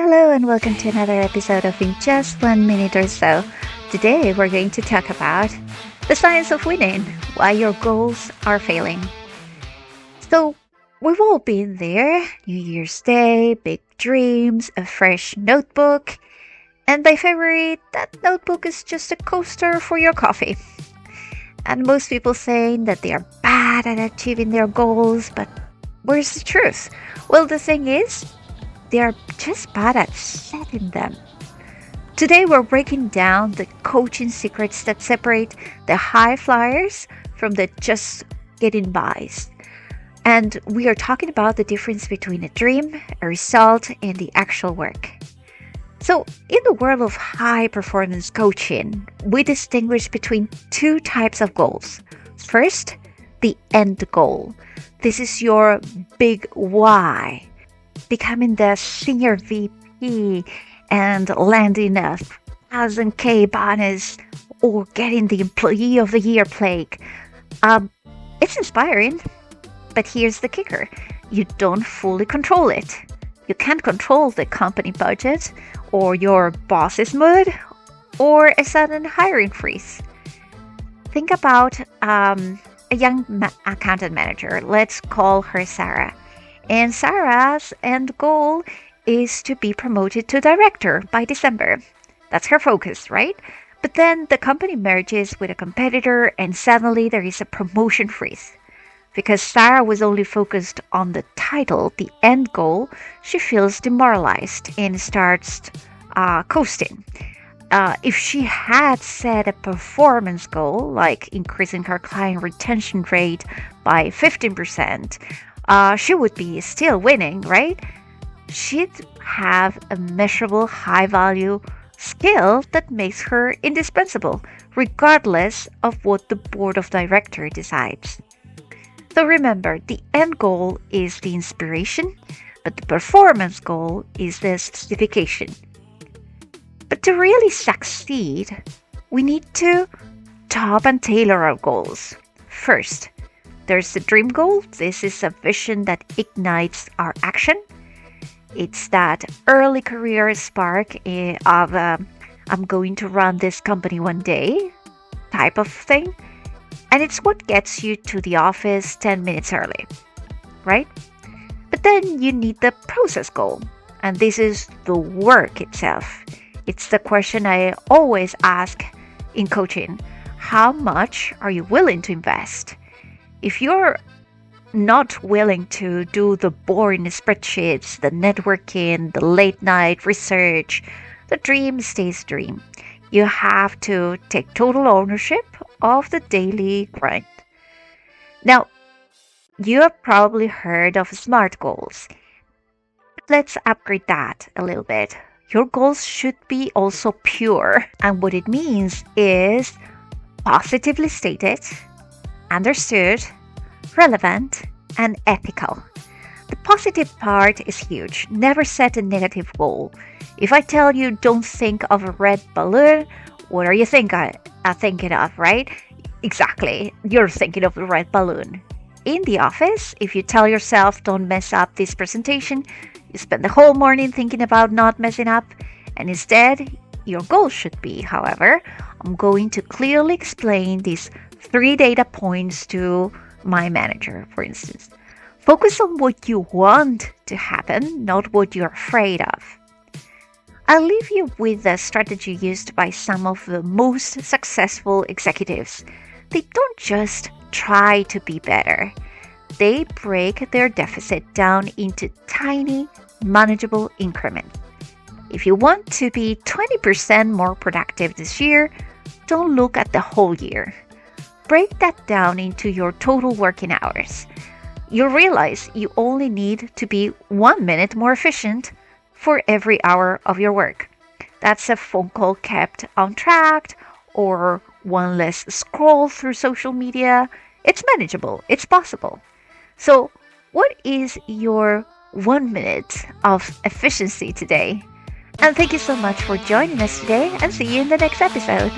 Hello, and welcome to another episode of In Just 1 Minute or So. Today, we're going to talk about the science of winning, why your goals are failing. So, we've all been there. New Year's Day, big dreams, a fresh notebook, and by February, that notebook is just a coaster for your coffee. And most people saying that they are bad at achieving their goals, but where's the truth? Well, the thing is, they are just bad at setting them. Today, we're breaking down the coaching secrets that separate the high flyers from the just getting bys. And we are talking about the difference between a dream, a result, and the actual work. So, in the world of high performance coaching, we distinguish between two types of goals. First, the end goal. This is your big why. Becoming the senior VP and landing a 1,000K bonus or getting the Employee of the Year plaque. It's inspiring, but here's the kicker. You don't fully control it. You can't control the company budget or your boss's mood or a sudden hiring freeze. Think about a young accountant manager. Let's call her Sarah. And Sarah's end goal is to be promoted to director by December. That's her focus, right? But then the company merges with a competitor and suddenly there is a promotion freeze. Because Sarah was only focused on the title, the end goal, she feels demoralized and starts coasting. If she had set a performance goal, like increasing her client retention rate by 15%, she would be still winning, right? She'd have a measurable high-value skill that makes her indispensable, regardless of what the board of directors decides. So remember, the end goal is the inspiration, but the performance goal is the specification. But to really succeed, we need to top and tailor our goals. First, there's the dream goal. This is a vision that ignites our action. It's that early career spark of I'm going to run this company one day type of thing. And it's what gets you to the office 10 minutes early, right? But then you need the process goal. And this is the work itself. It's the question I always ask in coaching. How much are you willing to invest? If you're not willing to do the boring spreadsheets, the networking, the late night research, the dream stays dream. You have to take total ownership of the daily grind. Now, you have probably heard of SMART goals. Let's upgrade that a little bit. Your goals should be also pure. And what it means is positively stated, understood, relevant, and ethical. The positive part is huge. Never set a negative goal. If I tell you don't think of a red balloon, what are you thinking of, right? Exactly. You're thinking of the red balloon. In the office, if you tell yourself don't mess up this presentation, you spend the whole morning thinking about not messing up, and instead, your goal should be, however, I'm going to clearly explain these 3 data points to my manager, for instance. Focus on what you want to happen, not what you're afraid of. I'll leave you with a strategy used by some of the most successful executives. They don't just try to be better. They break their deficit down into tiny, manageable increments. If you want to be 20% more productive this year, don't look at the whole year. Break that down into your total working hours. You'll realize you only need to be 1 minute more efficient for every hour of your work. That's a phone call kept on track or one less scroll through social media. It's manageable. It's possible. So, what is your 1 minute of efficiency today? And thank you so much for joining us today and see you in the next episode.